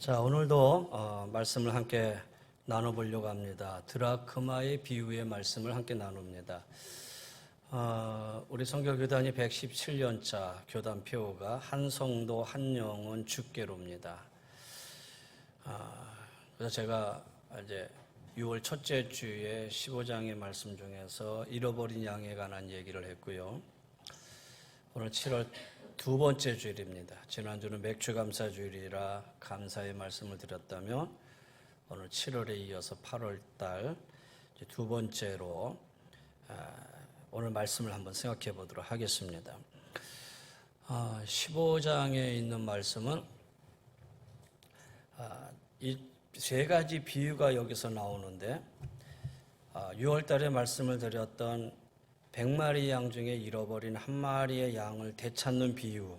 자, 오늘도 말씀을 함께 나눠보려고 합니다. 드라크마의 비유의 말씀을 함께 나눕니다. 우리 성결교단이 117년차 교단표가 한 성도 한 영혼 주께로입니다. 그래서 제가 이제 6월 첫째 주에 15장의 말씀 중에서 잃어버린 양에 관한 얘기를 했고요. 오늘 7월 두 번째 주일입니다. 지난주는 맥주감사 주일이라 감사의 말씀을 드렸다면 오늘 7월에 이어서 8월 달 두 번째로 오늘 말씀을 한번 생각해 보도록 하겠습니다. 15장에 있는 말씀은 이 세 가지 비유가 여기서 나오는데 6월 달에 말씀을 드렸던 100마리 양 중에 잃어버린 한 마리의 양을 되찾는 비유.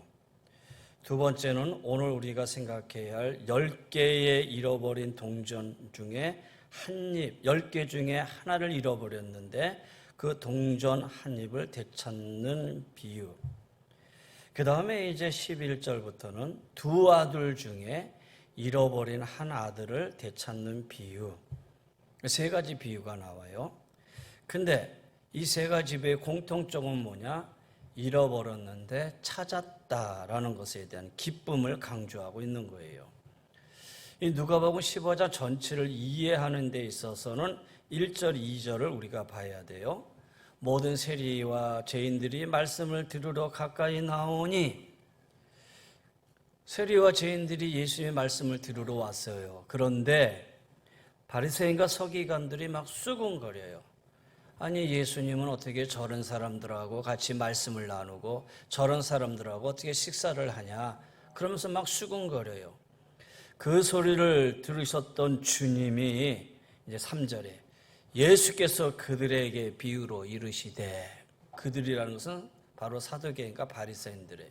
두 번째는 오늘 우리가 생각해야 할 10개의 잃어버린 동전 중에 한 입, 10개 중에 하나를 잃어버렸는데 그 동전 한 입을 되찾는 비유. 그 다음에 이제 11절부터는 두 아들 중에 잃어버린 한 아들을 되찾는 비유. 세 가지 비유가 나와요. 근데 이 세 가지 비유의 공통점은 뭐냐? 잃어버렸는데 찾았다라는 것에 대한 기쁨을 강조하고 있는 거예요. 이 누가복음 15장 전체를 이해하는 데 있어서는 1절, 2절을 우리가 봐야 돼요. 모든 세리와 죄인들이 말씀을 들으러 가까이 나오니, 세리와 죄인들이 예수의 말씀을 들으러 왔어요. 그런데 바리새인과 서기관들이 막 수군거려요. 아니, 예수님은 어떻게 저런 사람들하고 같이 말씀을 나누고 저런 사람들하고 어떻게 식사를 하냐, 그러면서 막 수군거려요. 그 소리를 들으셨던 주님이 이제 3절에 예수께서 그들에게 비유로 이르시되, 그들이라는 것은 바로 사두개인과 바리새인들이에요.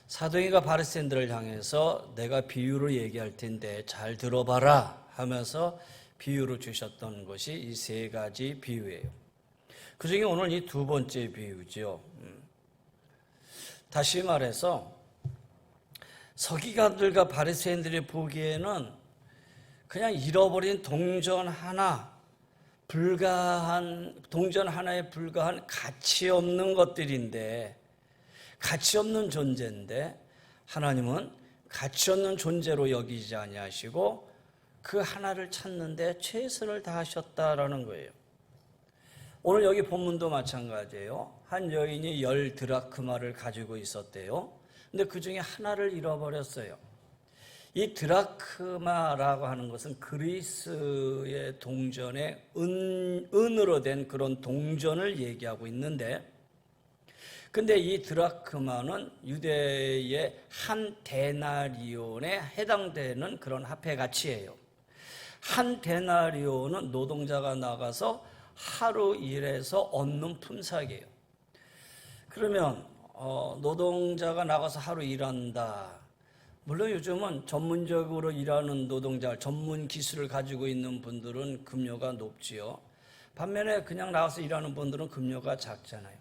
사두개인과 바리새인들을 향해서 내가 비유로 얘기할 텐데 잘 들어봐라 하면서 비유를 주셨던 것이 이 세 가지 비유예요. 그 중에 오늘 이 두 번째 비유죠. 다시 말해서 서기관들과 바리새인들이 보기에는 그냥 잃어버린 동전 하나에 불과한 가치 없는 것들인데, 가치 없는 존재인데 하나님은 가치 없는 존재로 여기지 아니하시고 그 하나를 찾는데 최선을 다하셨다라는 거예요. 오늘 여기 본문도 마찬가지예요. 한 여인이 10 드라크마를 가지고 있었대요. 근데 그 중에 하나를 잃어버렸어요. 이 드라크마라고 하는 것은 그리스의 동전에 은으로 된 그런 동전을 얘기하고 있는데, 근데 이 드라크마는 유대의 한 데나리온에 해당되는 그런 화폐 가치예요. 한 데나리온은 노동자가 나가서 하루 일해서 얻는 품삯이에요. 그러면 노동자가 나가서 하루 일한다. 물론 요즘은 전문적으로 일하는 노동자, 전문 기술을 가지고 있는 분들은 급료가 높지요. 반면에 그냥 나가서 일하는 분들은 급료가 작잖아요.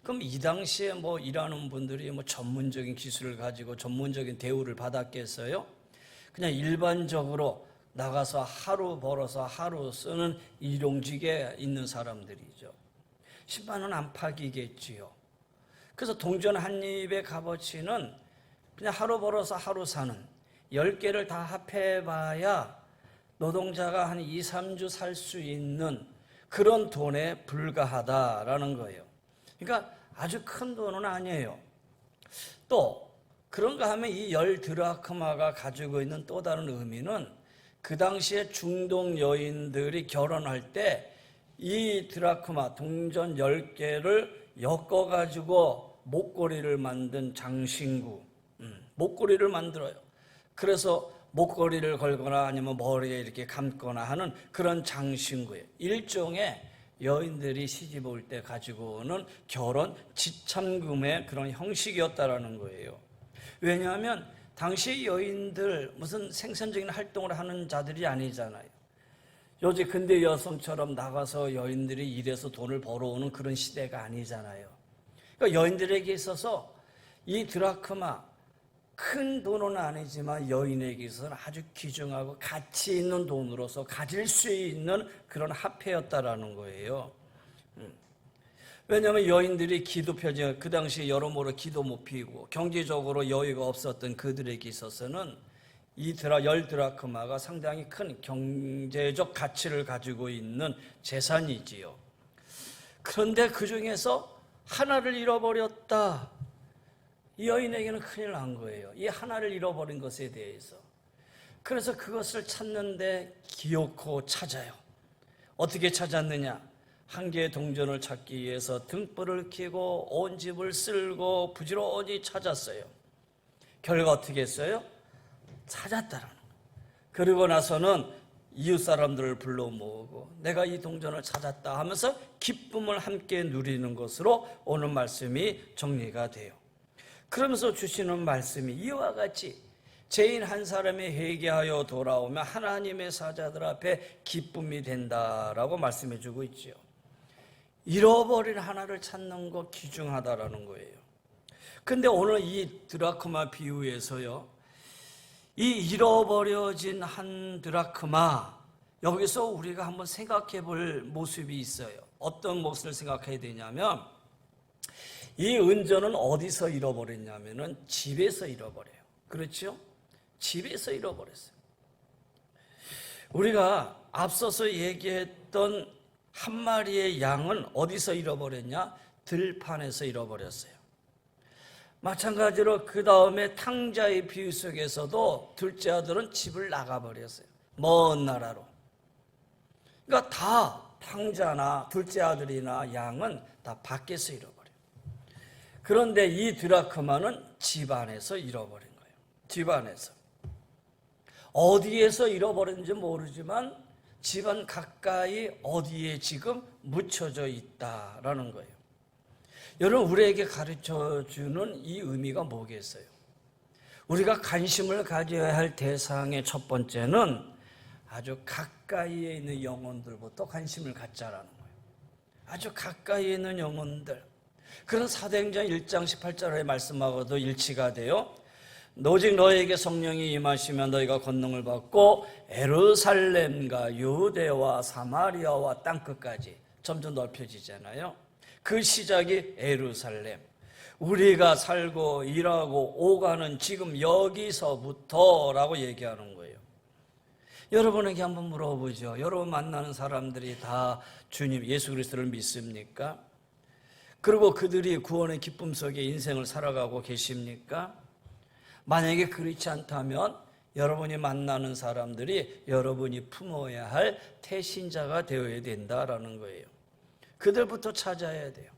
그럼 이 당시에 일하는 분들이 전문적인 기술을 가지고 전문적인 대우를 받았겠어요? 그냥 일반적으로 나가서 하루 벌어서 하루 쓰는 일용직에 있는 사람들이죠. 10만 원 안팎이겠지요. 그래서 동전 한 입의 값어치는 그냥 하루 벌어서 하루 사는 10개를 다 합해봐야 노동자가 한 2, 3주 살 수 있는 그런 돈에 불과하다라는 거예요. 그러니까 아주 큰 돈은 아니에요. 또 그런가 하면 이 10 드라크마가 가지고 있는 또 다른 의미는 그 당시에 중동 여인들이 결혼할 때 이 드라크마 동전 10개를 엮어가지고 목걸이를 만든 장신구, 목걸이를 만들어요. 그래서 목걸이를 걸거나 아니면 머리에 이렇게 감거나 하는 그런 장신구예요. 일종의 여인들이 시집 올 때 가지고 오는 결혼 지참금의 그런 형식이었다라는 거예요. 왜냐하면 당시 여인들 무슨 생산적인 활동을 하는 자들이 아니잖아요. 요즘 근대 여성처럼 나가서 여인들이 일해서 돈을 벌어오는 그런 시대가 아니잖아요. 그러니까 여인들에게 있어서 이 드라크마 큰 돈은 아니지만 여인에게서는 아주 귀중하고 가치 있는 돈으로서 가질 수 있는 그런 화폐였다라는 거예요. 왜냐하면 여인들이 기도 표정, 그 당시에 여러모로 기도 못 피우고 경제적으로 여유가 없었던 그들에게 있어서는 이 10드라크마가 상당히 큰 경제적 가치를 가지고 있는 재산이지요. 그런데 그 중에서 하나를 잃어버렸다. 이 여인에게는 큰일 난 거예요. 이 하나를 잃어버린 것에 대해서. 그래서 그것을 찾는데 기어코 찾아요. 어떻게 찾았느냐? 한 개의 동전을 찾기 위해서 등불을 켜고 온 집을 쓸고 부지런히 찾았어요. 결과 어떻게 했어요? 찾았다라는 거예요. 그리고 나서는 이웃 사람들을 불러 모으고 내가 이 동전을 찾았다 하면서 기쁨을 함께 누리는 것으로 오늘 말씀이 정리가 돼요. 그러면서 주시는 말씀이 이와 같이 죄인 한 사람이 회개하여 돌아오면 하나님의 사자들 앞에 기쁨이 된다라고 말씀해 주고 있죠. 잃어버린 하나를 찾는 거 귀중하다라는 거예요. 근데 오늘 이 드라크마 비유에서요, 이 잃어버려진 한 드라크마, 여기서 우리가 한번 생각해 볼 모습이 있어요. 어떤 모습을 생각해야 되냐면, 이 은전은 어디서 잃어버렸냐면은 집에서 잃어버려요. 그렇죠? 집에서 잃어버렸어요. 우리가 앞서서 얘기했던 한 마리의 양은 어디서 잃어버렸냐? 들판에서 잃어버렸어요. 마찬가지로 그 다음에 탕자의 비유 속에서도 둘째 아들은 집을 나가버렸어요. 먼 나라로. 그러니까 다 탕자나 둘째 아들이나 양은 다 밖에서 잃어버려요. 그런데 이 드라크마는 집 안에서 잃어버린 거예요. 집 안에서. 어디에서 잃어버렸는지 모르지만 집안 가까이 어디에 지금 묻혀져 있다라는 거예요. 여러분, 우리에게 가르쳐주는 이 의미가 뭐겠어요? 우리가 관심을 가져야 할 대상의 첫 번째는 아주 가까이에 있는 영혼들부터 관심을 갖자라는 거예요. 아주 가까이에 있는 영혼들. 그런 사도행전 1장 18절의 말씀하고도 일치가 돼요. 오직 너에게 성령이 임하시면 너희가 권능을 받고 예루살렘과 유대와 사마리아와 땅끝까지 점점 넓혀지잖아요. 그 시작이 예루살렘. 우리가 살고 일하고 오가는 지금 여기서부터라고 얘기하는 거예요. 여러분에게 한번 물어보죠. 여러분 만나는 사람들이 다 주님 예수 그리스도를 믿습니까? 그리고 그들이 구원의 기쁨 속에 인생을 살아가고 계십니까? 만약에 그렇지 않다면 여러분이 만나는 사람들이 여러분이 품어야 할 태신자가 되어야 된다라는 거예요. 그들부터 찾아야 돼요.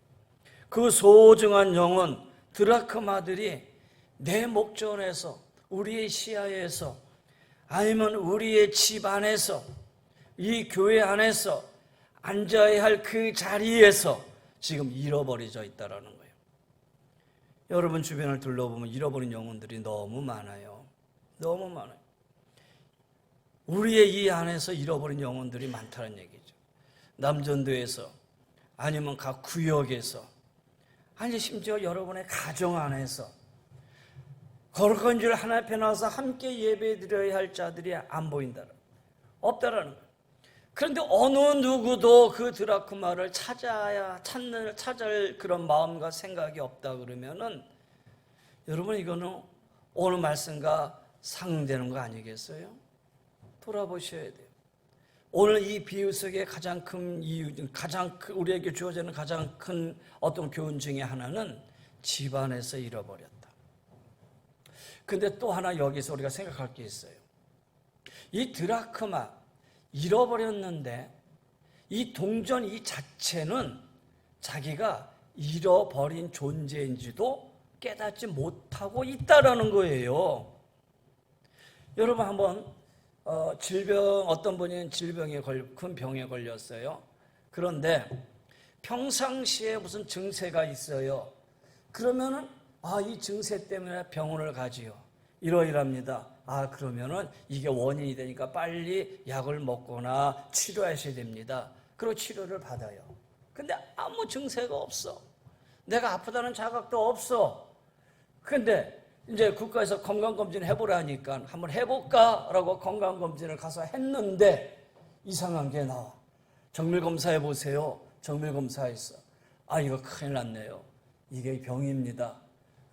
그 소중한 영혼 드라크마들이 내 목전에서, 우리의 시야에서, 아니면 우리의 집 안에서, 이 교회 안에서 앉아야 할 그 자리에서 지금 잃어버려져 있다라는 거예요. 여러분 주변을 둘러보면 잃어버린 영혼들이 너무 많아요. 너무 많아요. 우리의 이 안에서 잃어버린 영혼들이 많다는 얘기죠. 남전도에서, 아니면 각 구역에서, 아니 심지어 여러분의 가정 안에서 거룩한 줄 하나 앞에 나와서 함께 예배드려야 할 자들이 안 보인다는, 없다라는 거예요. 그런데 어느 누구도 그 드라크마를 찾을 그런 마음과 생각이 없다 그러면은 여러분 이거는 오늘 말씀과 상응되는 거 아니겠어요? 돌아보셔야 돼요. 오늘 이 비유 속에 가장 큰 이유, 우리에게 주어지는 가장 큰 어떤 교훈 중에 하나는 집안에서 잃어버렸다. 근데 또 하나 여기서 우리가 생각할 게 있어요. 이 드라크마 잃어버렸는데 이 동전 이 자체는 자기가 잃어버린 존재인지도 깨닫지 못하고 있다라는 거예요. 여러분 한번 어떤 분이 큰 병에 걸렸어요. 그런데 평상시에 무슨 증세가 있어요. 그러면은 이 증세 때문에 병원을 가지요. 이러이랍니다. 그러면은 이게 원인이 되니까 빨리 약을 먹거나 치료하셔야 됩니다. 그리고 치료를 받아요. 근데 아무 증세가 없어. 내가 아프다는 자각도 없어. 근데 이제 국가에서 건강검진 해보라니까 한번 해볼까라고 건강검진을 가서 했는데 이상한 게 나와. 정밀검사 해보세요. 정밀검사했어. 아, 이거 큰일 났네요. 이게 병입니다.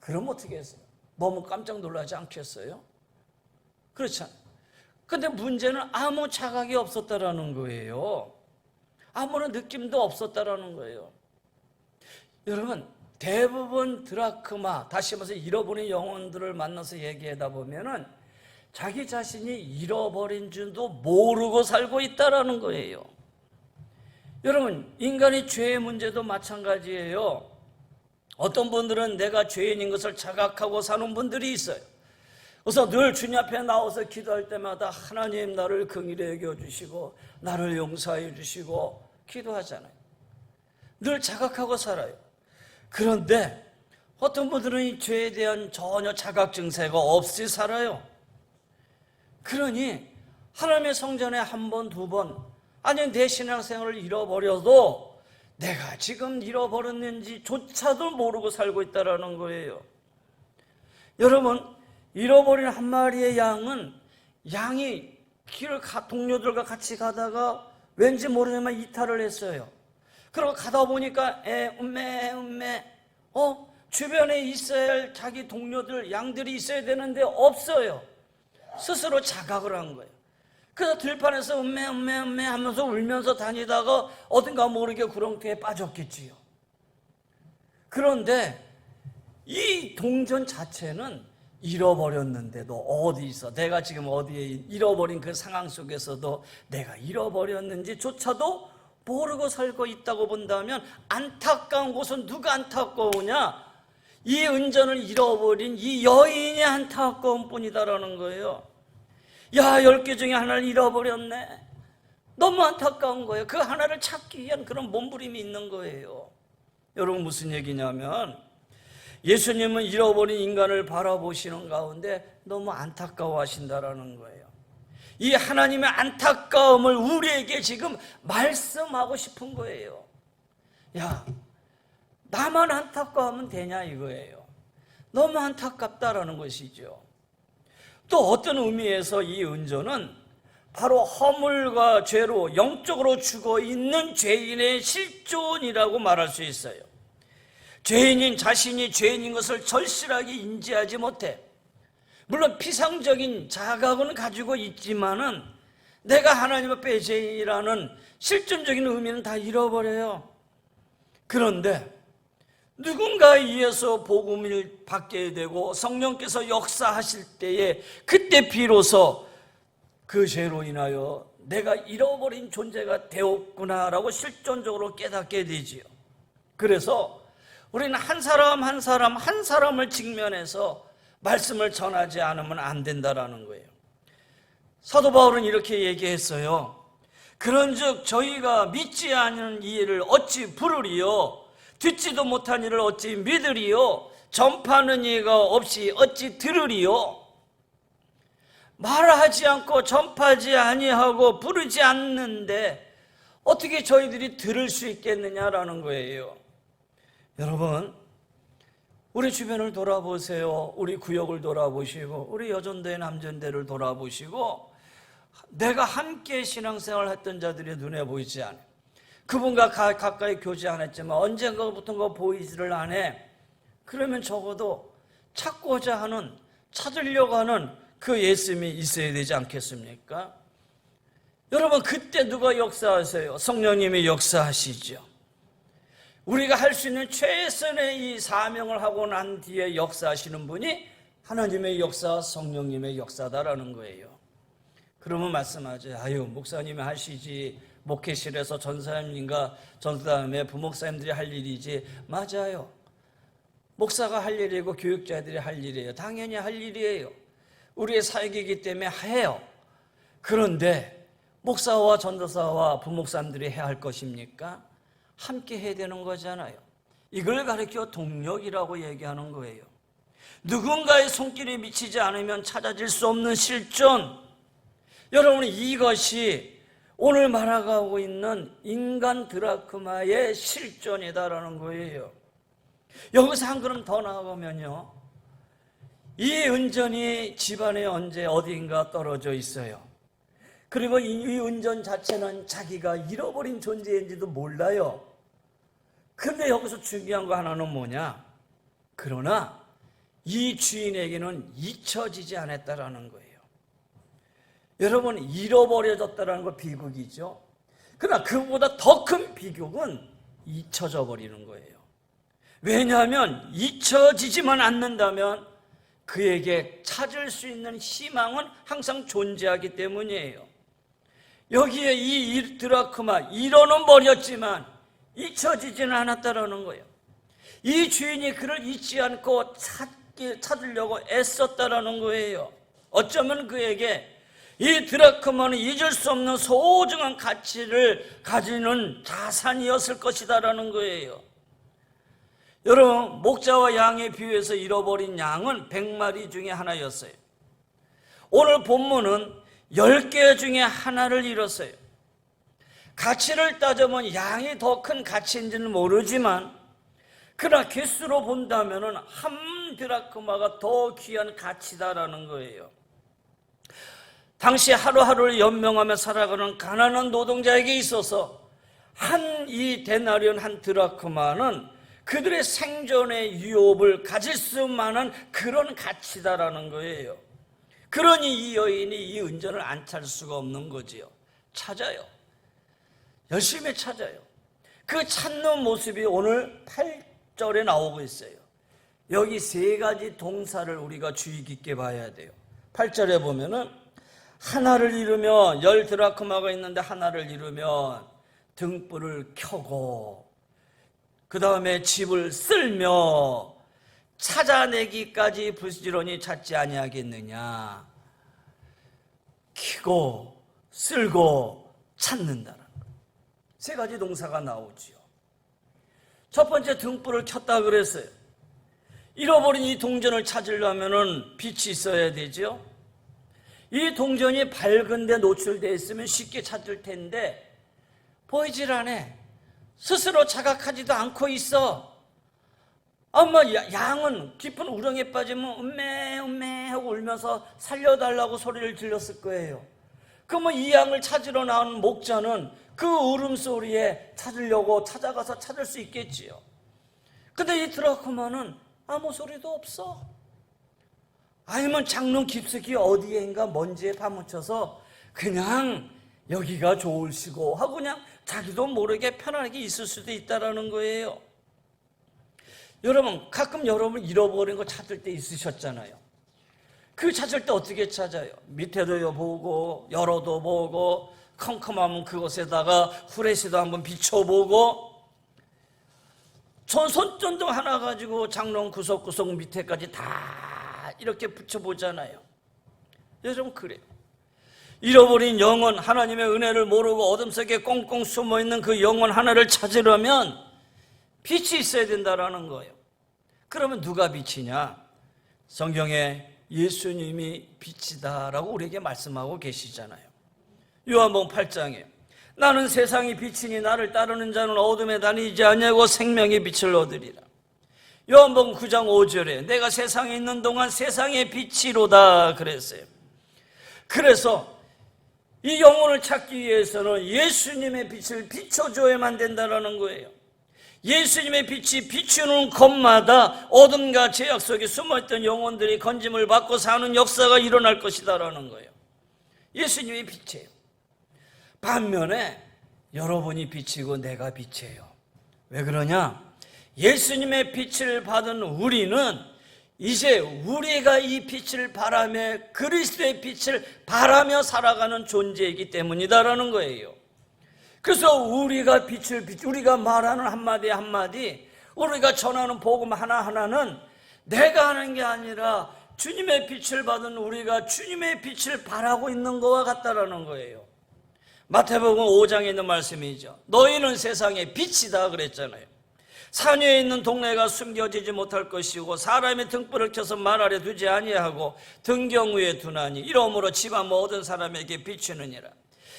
그럼 어떻게 했어요? 너무 깜짝 놀라지 않겠어요? 그렇잖아요. 근데 문제는 아무 자각이 없었다라는 거예요. 아무런 느낌도 없었다라는 거예요. 여러분, 대부분 드라크마, 다시 말해서 잃어버린 영혼들을 만나서 얘기하다 보면은 자기 자신이 잃어버린 줄도 모르고 살고 있다라는 거예요. 여러분, 인간의 죄의 문제도 마찬가지예요. 어떤 분들은 내가 죄인인 것을 자각하고 사는 분들이 있어요. 그래서 늘 주님 앞에 나와서 기도할 때마다 하나님 나를 긍휼히 여겨주시고 나를 용서해 주시고 기도하잖아요. 늘 자각하고 살아요. 그런데 어떤 분들은 이 죄에 대한 전혀 자각 증세가 없이 살아요. 그러니 하나님의 성전에 한 번, 두 번, 아니 내 신앙생활을 잃어버려도 내가 지금 잃어버렸는지조차도 모르고 살고 있다는 거예요. 여러분, 잃어버린 한 마리의 양이 길을 동료들과 같이 가다가 왠지 모르지만 이탈을 했어요. 그러고 가다 보니까 음메 주변에 있어야 할 자기 동료들 양들이 있어야 되는데 없어요. 스스로 자각을 한 거예요. 그래서 들판에서 음메 하면서 울면서 다니다가 어딘가 모르게 구렁텅이에 빠졌겠지요. 그런데 이 동전 자체는 잃어버렸는데도 어디 있어? 내가 지금 어디에 잃어버린 그 상황 속에서도 내가 잃어버렸는지조차도 모르고 살고 있다고 본다면 안타까운 곳은 누가 안타까우냐? 이 은전을 잃어버린 이 여인이 안타까운 뿐이다라는 거예요. 야, 10개 중에 하나를 잃어버렸네. 너무 안타까운 거예요. 그 하나를 찾기 위한 그런 몸부림이 있는 거예요. 여러분, 무슨 얘기냐면 예수님은 잃어버린 인간을 바라보시는 가운데 너무 안타까워하신다라는 거예요. 이 하나님의 안타까움을 우리에게 지금 말씀하고 싶은 거예요. 야, 나만 안타까워하면 되냐 이거예요. 너무 안타깝다라는 것이죠. 또 어떤 의미에서 이 은전은 바로 허물과 죄로 영적으로 죽어있는 죄인의 실존이라고 말할 수 있어요. 죄인인 자신이 죄인인 것을 절실하게 인지하지 못해 물론 피상적인 자각은 가지고 있지만은 내가 하나님 앞에 죄인이라는 실존적인 의미는 다 잃어버려요. 그런데 누군가에 의해서 복음을 받게 되고 성령께서 역사하실 때에 그때 비로소 그 죄로 인하여 내가 잃어버린 존재가 되었구나라고 실존적으로 깨닫게 되지요. 그래서 우리는 한 사람을 직면해서 말씀을 전하지 않으면 안 된다라는 거예요. 사도 바울은 이렇게 얘기했어요. 그런즉 저희가 믿지 않은 이를 어찌 부르리요? 듣지도 못한 이를 어찌 믿으리요? 전파하는 이가 없이 어찌 들으리요? 말하지 않고 전파하지 아니하고 부르지 않는데 어떻게 저희들이 들을 수 있겠느냐라는 거예요. 여러분, 우리 주변을 돌아보세요. 우리 구역을 돌아보시고 우리 여전대 남전대를 돌아보시고 내가 함께 신앙생활을 했던 자들이 눈에 보이지 않아요. 그분과 가까이 교제 안 했지만 언젠가부터가 보이지를 않아. 그러면 적어도 찾고자 하는, 찾으려고 하는 그 예수님이 있어야 되지 않겠습니까? 여러분, 그때 누가 역사하세요? 성령님이 역사하시죠. 우리가 할 수 있는 최선의 이 사명을 하고 난 뒤에 역사하시는 분이 하나님의 역사, 성령님의 역사다라는 거예요. 그러면 말씀하죠. 아유, 목사님이 하시지, 목회실에서 전사님과 전사님의 부목사님들이 할 일이지. 맞아요. 목사가 할 일이고 교육자들이 할 일이에요. 당연히 할 일이에요. 우리의 사역이기 때문에 해요. 그런데 목사와 전도사와 부목사님들이 해야 할 것입니까? 함께 해야 되는 거잖아요. 이걸 가리켜 동력이라고 얘기하는 거예요. 누군가의 손길이 미치지 않으면 찾아질 수 없는 실존. 여러분, 이것이 오늘 말하고 있는 인간 드라크마의 실존이다라는 거예요. 여기서 한 걸음 더 나아가면요, 이 은전이 집안에 언제 어딘가 떨어져 있어요. 그리고 이 은전 자체는 자기가 잃어버린 존재인지도 몰라요. 근데 여기서 중요한 거 하나는 뭐냐? 그러나 이 주인에게는 잊혀지지 않았다라는 거예요. 여러분, 잃어버려졌다라는 거 비극이죠. 그러나 그보다 더 큰 비극은 잊혀져 버리는 거예요. 왜냐하면 잊혀지지만 않는다면 그에게 찾을 수 있는 희망은 항상 존재하기 때문이에요. 여기에 이 드라크마 1원은 버렸지만 잊혀지지는 않았다라는 거예요. 이 주인이 그를 잊지 않고 찾으려고 애썼다라는 거예요. 어쩌면 그에게 이 드라크마는 잊을 수 없는 소중한 가치를 가지는 자산이었을 것이다라는 거예요. 여러분, 목자와 양의 비유에서 잃어버린 양은 100마리 중에 하나였어요. 오늘 본문은 10개 중에 하나를 잃었어요. 가치를 따져보면 양이 더 큰 가치인지는 모르지만 그러나 개수로 본다면 한 드라크마가 더 귀한 가치다라는 거예요. 당시 하루하루를 연명하며 살아가는 가난한 노동자에게 있어서 이 데나리온 한 드라크마는 그들의 생존의 유업을 가질 수만한 그런 가치다라는 거예요. 그러니 이 여인이 이 은전을 안 찾을 수가 없는 거지요. 찾아요. 열심히 찾아요. 그 찾는 모습이 오늘 8절에 나오고 있어요. 여기 세 가지 동사를 우리가 주의 깊게 봐야 돼요. 8절에 보면은 하나를 잃으면 10 드라크마가 있는데 하나를 잃으면 등불을 켜고 그 다음에 집을 쓸며 찾아내기까지 부지런히 찾지 아니하겠느냐. 켜고 쓸고 찾는다는 거예요. 세 가지 동사가 나오지요. 첫 번째, 등불을 켰다 그랬어요. 잃어버린 이 동전을 찾으려면 빛이 있어야 되죠. 이 동전이 밝은데 노출되어 있으면 쉽게 찾을 텐데 보이질 않아. 스스로 자각하지도 않고 있어. 양은 깊은 우렁에 빠지면 음메 하고 울면서 살려달라고 소리를 질렀을 거예요. 그러면 이 양을 찾으러 나온 목자는 그 울음소리에 찾으려고 찾아가서 찾을 수 있겠지요. 근데 이 드라크마는 아무 소리도 없어. 아니면 장롱 깊숙이 어디엔가 먼지에 파묻혀서 그냥 여기가 좋을시고 하고 그냥 자기도 모르게 편하게 있을 수도 있다라는 거예요. 여러분, 가끔 여러분 잃어버린 거 찾을 때 있으셨잖아요. 그 찾을 때 어떻게 찾아요? 밑에도 보고 열어도 보고 컴컴하면 그곳에다가 후레쉬도 한번 비춰보고 손전등 하나 가지고 장롱 구석구석 밑에까지 다 이렇게 붙여보잖아요. 여러분, 그래요. 잃어버린 영혼, 하나님의 은혜를 모르고 어둠 속에 꽁꽁 숨어있는 그 영혼 하나를 찾으려면 빛이 있어야 된다는 거예요. 그러면 누가 빛이냐? 성경에 예수님이 빛이다라고 우리에게 말씀하고 계시잖아요. 요한복음 8장에 나는 세상의 빛이니 나를 따르는 자는 어둠에 다니지 아니하고 생명의 빛을 얻으리라. 요한복음 9장 5절에 내가 세상에 있는 동안 세상의 빛이로다 그랬어요. 그래서 이 영혼을 찾기 위해서는 예수님의 빛을 비춰줘야만 된다는 거예요. 예수님의 빛이 비추는 곳마다 어둠과 죄악 속에 숨어있던 영혼들이 건짐을 받고 사는 역사가 일어날 것이다라는 거예요. 예수님이 빛이에요. 반면에 여러분이 빛이고 내가 빛이에요. 왜 그러냐? 예수님의 빛을 받은 우리는 이제 우리가 이 빛을 바라며 그리스도의 빛을 바라며 살아가는 존재이기 때문이다라는 거예요. 그래서 우리가 말하는 한마디 한마디, 우리가 전하는 복음 하나하나는 내가 하는 게 아니라 주님의 빛을 받은 우리가 주님의 빛을 바라고 있는 것과 같다라는 거예요. 마태복음 5장에 있는 말씀이죠. 너희는 세상의 빛이다 그랬잖아요. 산 위에 있는 동네가 숨겨지지 못할 것이고 사람의 등불을 켜서 말 아래 두지 아니하고 등경 위에 두나니 이러므로 집안 모든 사람에게 비추느니라.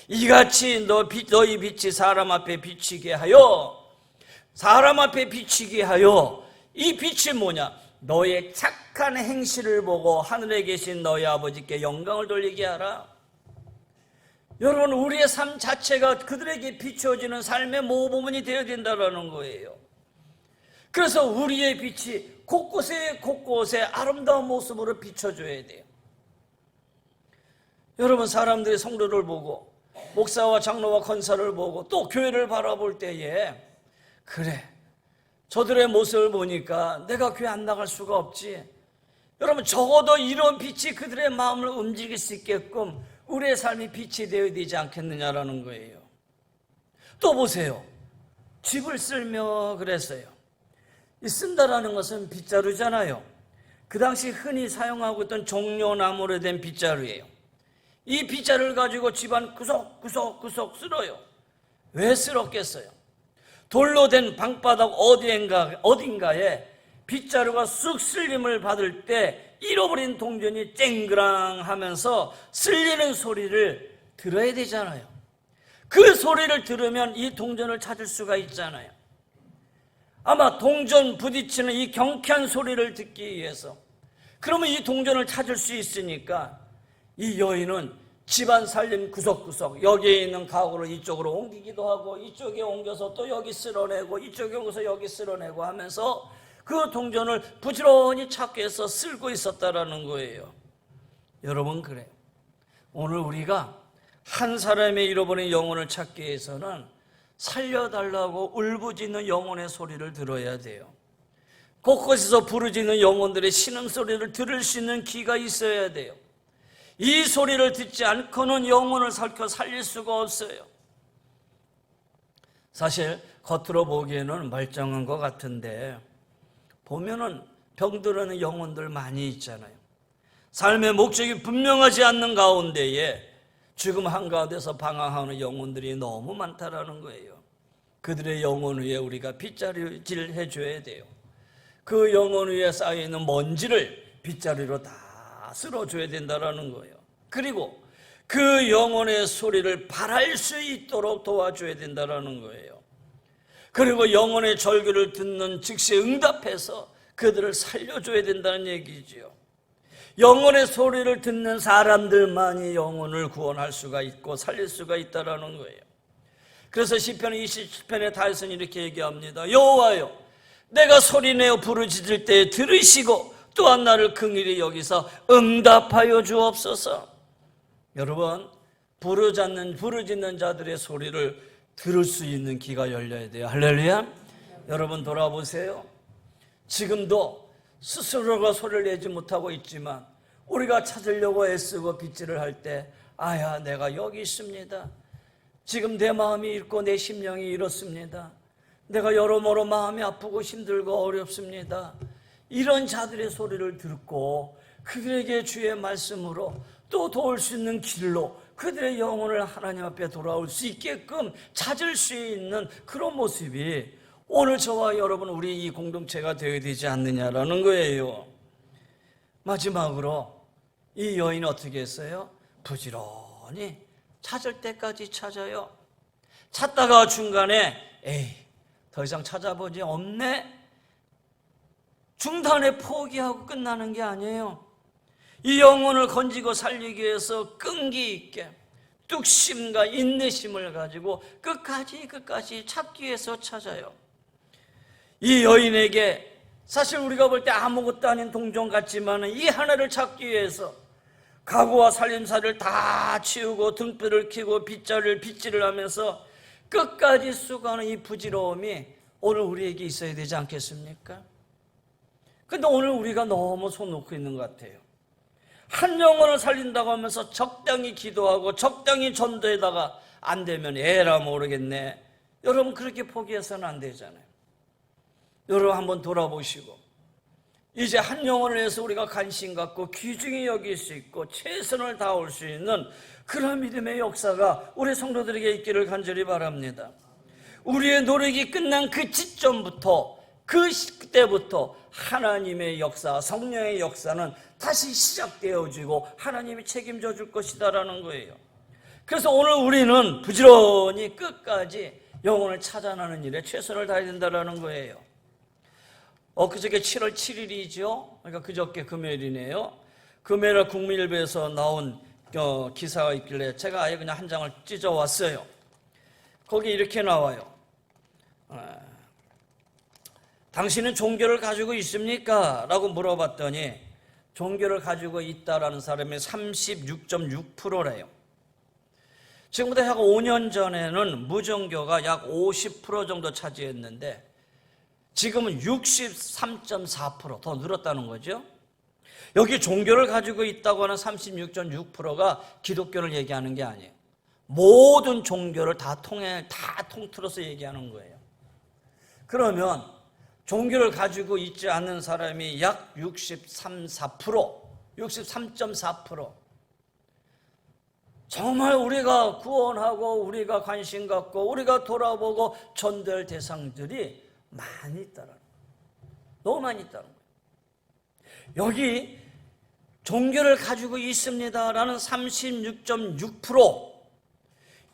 이같이 너희 빛이 사람 앞에 비치게 하여 이 빛이 뭐냐? 너의 착한 행실을 보고 하늘에 계신 너희 아버지께 영광을 돌리게 하라. 여러분, 우리의 삶 자체가 그들에게 비춰지는 삶의 모범이 되어야 된다는 거예요. 그래서 우리의 빛이 곳곳에 아름다운 모습으로 비춰줘야 돼요. 여러분, 사람들이 성도를 보고 목사와 장로와 권사를 보고 또 교회를 바라볼 때에, 그래, 저들의 모습을 보니까 내가 교회 안 나갈 수가 없지. 여러분, 적어도 이런 빛이 그들의 마음을 움직일 수 있게끔 우리의 삶이 빛이 되어야 되지 않겠느냐라는 거예요. 또 보세요. 집을 쓸며 그랬어요. 이 쓴다라는 것은 빗자루잖아요. 그 당시 흔히 사용하고 있던 종려나무로 된 빗자루예요. 이 빗자루를 가지고 집안 구석구석 쓸어요. 왜 쓸었겠어요? 돌로 된 방바닥 어딘가에 빗자루가 쑥 쓸림을 받을 때 잃어버린 동전이 쨍그랑하면서 쓸리는 소리를 들어야 되잖아요. 그 소리를 들으면 이 동전을 찾을 수가 있잖아요. 아마 동전 부딪히는 이 경쾌한 소리를 듣기 위해서, 그러면 이 동전을 찾을 수 있으니까 이 여인은 집안 살림 구석구석, 여기에 있는 가구를 이쪽으로 옮기기도 하고, 이쪽에 옮겨서 또 여기 쓸어내고, 이쪽에 옮겨서 여기 쓸어내고 하면서 그 동전을 부지런히 찾기 위해서 쓸고 있었다라는 거예요. 여러분, 그래요. 오늘 우리가 한 사람의 잃어버린 영혼을 찾기 위해서는 살려달라고 울부짖는 영혼의 소리를 들어야 돼요. 곳곳에서 부르짖는 영혼들의 신음소리를 들을 수 있는 귀가 있어야 돼요. 이 소리를 듣지 않고는 영혼을 살릴 수가 없어요. 사실 겉으로 보기에는 멀쩡한 것 같은데 보면은 병들어하는 영혼들 많이 있잖아요. 삶의 목적이 분명하지 않는 가운데에 죽음 한가운데서 방황하는 영혼들이 너무 많다라는 거예요. 그들의 영혼 위에 우리가 빗자루질 해줘야 돼요. 그 영혼 위에 쌓여있는 먼지를 빗자루로 다 쓸어줘야 된다는 거예요. 그리고 그 영혼의 소리를 발할 수 있도록 도와줘야 된다는 거예요. 그리고 영혼의 절규를 듣는 즉시 응답해서 그들을 살려줘야 된다는 얘기지요. 영혼의 소리를 듣는 사람들만이 영혼을 구원할 수가 있고 살릴 수가 있다는 거예요. 그래서 시편 27편에 다윗은 이렇게 얘기합니다. 여호와여, 내가 소리내어 부르짖을 때 들으시고 또한 나를 긍휼히 여기서 응답하여 주옵소서. 여러분, 부르짖는 자들의 소리를 들을 수 있는 귀가 열려야 돼요. 할렐루야. 여러분, 돌아보세요. 지금도 스스로가 소리를 내지 못하고 있지만 우리가 찾으려고 애쓰고 빗질을 할 때, 아야, 내가 여기 있습니다. 지금 내 마음이 잃고 내 심령이 이렇습니다. 내가 여러모로 마음이 아프고 힘들고 어렵습니다. 이런 자들의 소리를 듣고 그들에게 주의 말씀으로 또 도울 수 있는 길로 그들의 영혼을 하나님 앞에 돌아올 수 있게끔 찾을 수 있는 그런 모습이 오늘 저와 여러분, 우리 이 공동체가 되어야 되지 않느냐라는 거예요. 마지막으로 이 여인은 어떻게 했어요? 부지런히 찾을 때까지 찾아요. 찾다가 중간에 에이, 더 이상 찾아보지 없네? 중단에 포기하고 끝나는 게 아니에요. 이 영혼을 건지고 살리기 위해서 끈기 있게 뚝심과 인내심을 가지고 끝까지 찾기 위해서 찾아요. 이 여인에게 사실 우리가 볼 때 아무것도 아닌 동전 같지만 이 하나를 찾기 위해서 가구와 살림살이를 다 치우고 등불을 켜고 빗질을 하면서 끝까지 수고하는 이 부지런함이 오늘 우리에게 있어야 되지 않겠습니까? 근데 오늘 우리가 너무 손 놓고 있는 것 같아요. 한 영혼을 살린다고 하면서 적당히 기도하고 적당히 전도에다가 안 되면 에라 모르겠네. 여러분, 그렇게 포기해서는 안 되잖아요. 여러분, 한번 돌아보시고 이제 한 영혼을 위해서 우리가 관심 갖고 귀중히 여길 수 있고 최선을 다할 수 있는 그런 믿음의 역사가 우리 성도들에게 있기를 간절히 바랍니다. 우리의 노력이 끝난 그 시점부터, 그때부터 하나님의 역사, 성령의 역사는 다시 시작되어지고 하나님이 책임져 줄 것이다라는 거예요. 그래서 오늘 우리는 부지런히 끝까지 영혼을 찾아내는 일에 최선을 다해야 된다는 거예요. 엊그저께 7월 7일이죠. 그러니까 그저께 금요일이네요. 금요일 국민일보에서 나온 기사가 있길래 제가 아예 그냥 한 장을 찢어왔어요. 거기 이렇게 나와요. 당신은 종교를 가지고 있습니까? 라고 물어봤더니 종교를 가지고 있다라는 사람이 36.6%래요. 지금부터 약 5년 전에는 무종교가 약 50% 정도 차지했는데 지금은 63.4% 더 늘었다는 거죠. 여기 종교를 가지고 있다고 하는 36.6%가 기독교를 얘기하는 게 아니에요. 모든 종교를 다 통틀어서 얘기하는 거예요. 그러면 종교를 가지고 있지 않는 사람이 약 63.4%. 정말 우리가 구원하고 우리가 관심 갖고 우리가 돌아보고 전도할 대상들이 많이 있다는 거예요. 너무 많이 있다는 거예요. 여기 종교를 가지고 있습니다라는 36.6%,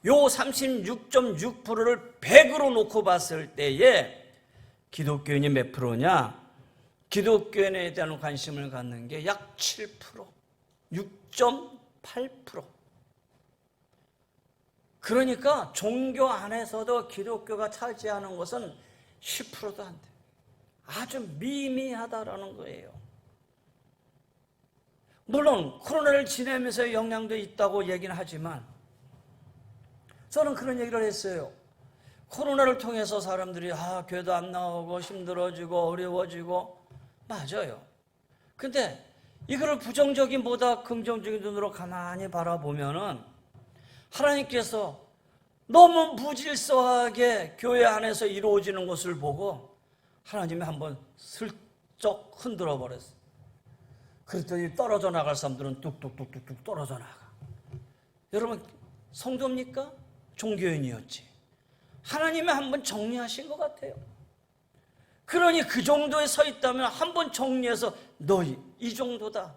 요 36.6%를 100으로 놓고 봤을 때에 기독교인이 몇 프로냐? 기독교인에 대한 관심을 갖는 게 약 7%, 6.8%. 그러니까 종교 안에서도 기독교가 차지하는 것은 10%도 안 돼요. 아주 미미하다라는 거예요. 물론 코로나를 지내면서 영향도 있다고 얘기는 하지만 저는 그런 얘기를 했어요. 코로나를 통해서 사람들이 교회도 안 나오고 힘들어지고 어려워지고 맞아요. 근데 이거를 부정적인 보다 긍정적인 눈으로 가만히 바라보면은 하나님께서 너무 무질서하게 교회 안에서 이루어지는 것을 보고 하나님이 한번 슬쩍 흔들어 버렸어요. 그랬더니 떨어져 나갈 사람들은 뚝뚝뚝뚝 떨어져 나가. 여러분 성도입니까? 종교인이었지. 하나님이 한번 정리하신 것 같아요. 그러니 그 정도에 서 있다면 한번 정리해서 너희 이 정도다.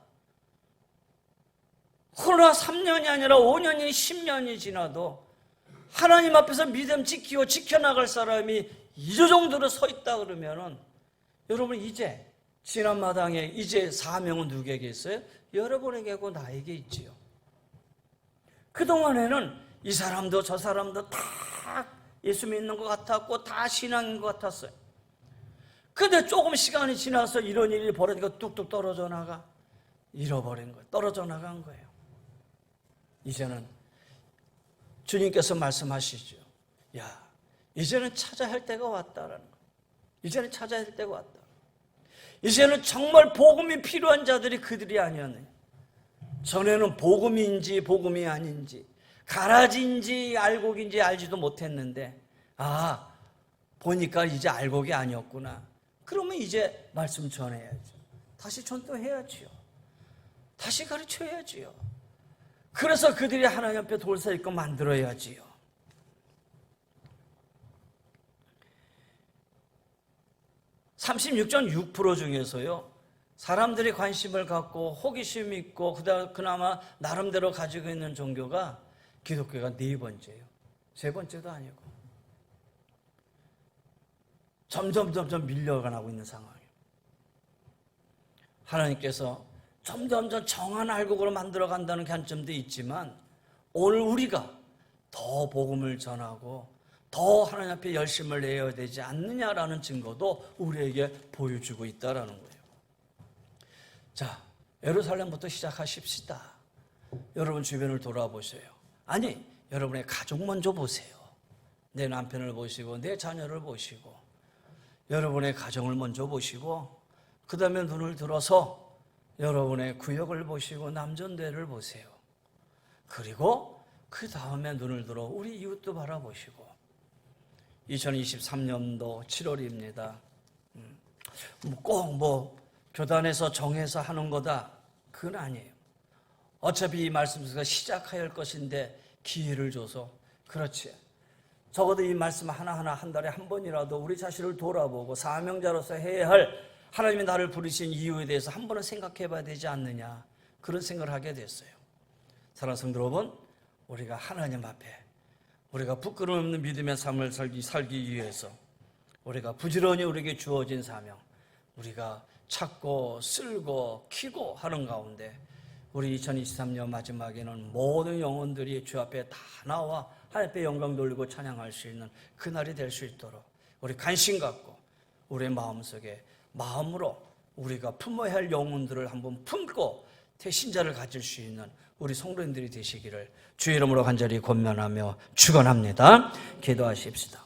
코로나 3년이 아니라 5년이 10년이 지나도 하나님 앞에서 믿음 지키고 지켜나갈 사람이 이 정도로 서 있다 그러면은 여러분 이제 지난 마당에 이제 사명은 누구에게 있어요? 여러분에게고 나에게 있지요. 그동안에는 이 사람도 저 사람도 다 예수 믿는 것 같았고 다 신앙인 것 같았어요. 근데 조금 시간이 지나서 이런 일이 벌어지니까 뚝뚝 떨어져 나가. 잃어버린 거예요. 떨어져 나간 거예요. 이제는 주님께서 말씀하시죠. 야, 이제는 찾아야 할 때가 왔다라는 거예요. 이제는 찾아야 할 때가 왔다. 이제는 정말 복음이 필요한 자들이 그들이 아니었네. 전에는 복음인지 복음이 아닌지 가라지인지 알곡인지 알지도 못했는데 보니까 이제 알곡이 아니었구나. 그러면 이제 말씀 전해야죠. 다시 전도해야지요. 다시 가르쳐야지요. 그래서 그들이 하나님 앞에 돌서 있고 만들어야지요. (36.6% 중에서요 사람들이 관심을 갖고 호기심이 있고 그나마 나름대로 가지고 있는 종교가 기독교가 4번째예요. 3번째도 아니고 점점 밀려가고 있는 상황이에요. 하나님께서 점점 정한 알곡으로 만들어간다는 관점도 있지만 오늘 우리가 더 복음을 전하고 더 하나님 앞에 열심을 내어야 되지 않느냐라는 증거도 우리에게 보여주고 있다는 거예요. 자, 예루살렘부터 시작하십시다. 여러분 주변을 돌아보세요. 아니, 여러분의 가족 먼저 보세요. 내 남편을 보시고 내 자녀를 보시고 여러분의 가정을 먼저 보시고 그 다음에 눈을 들어서 여러분의 구역을 보시고 남전대를 보세요. 그리고 그 다음에 눈을 들어 우리 이웃도 바라보시고 2023년도 7월입니다. 꼭 교단에서 정해서 하는 거다. 그건 아니에요. 어차피 이 말씀에서 시작해야 할 것인데 기회를 줘서 그렇지. 적어도 이 말씀 하나하나 한 달에 한 번이라도 우리 자신을 돌아보고 사명자로서 해야 할 하나님이 나를 부르신 이유에 대해서 한 번은 생각해 봐야 되지 않느냐. 그런 생각을 하게 됐어요. 사랑하는 성도 여러분, 우리가 하나님 앞에 우리가 부끄러움 없는 믿음의 삶을 살기 위해서 우리가 부지런히 우리에게 주어진 사명 우리가 찾고 쓸고 키고 하는 가운데 우리 2023년 마지막에는 모든 영혼들이 주 앞에 다 나와 하나님께 영광 돌리고 찬양할 수 있는 그날이 될 수 있도록 우리 관심 갖고 우리의 마음속에 마음으로 우리가 품어야 할 영혼들을 한번 품고 대신자를 가질 수 있는 우리 성도님들이 되시기를 주의 이름으로 간절히 권면하며 축원합니다. 기도하십시다.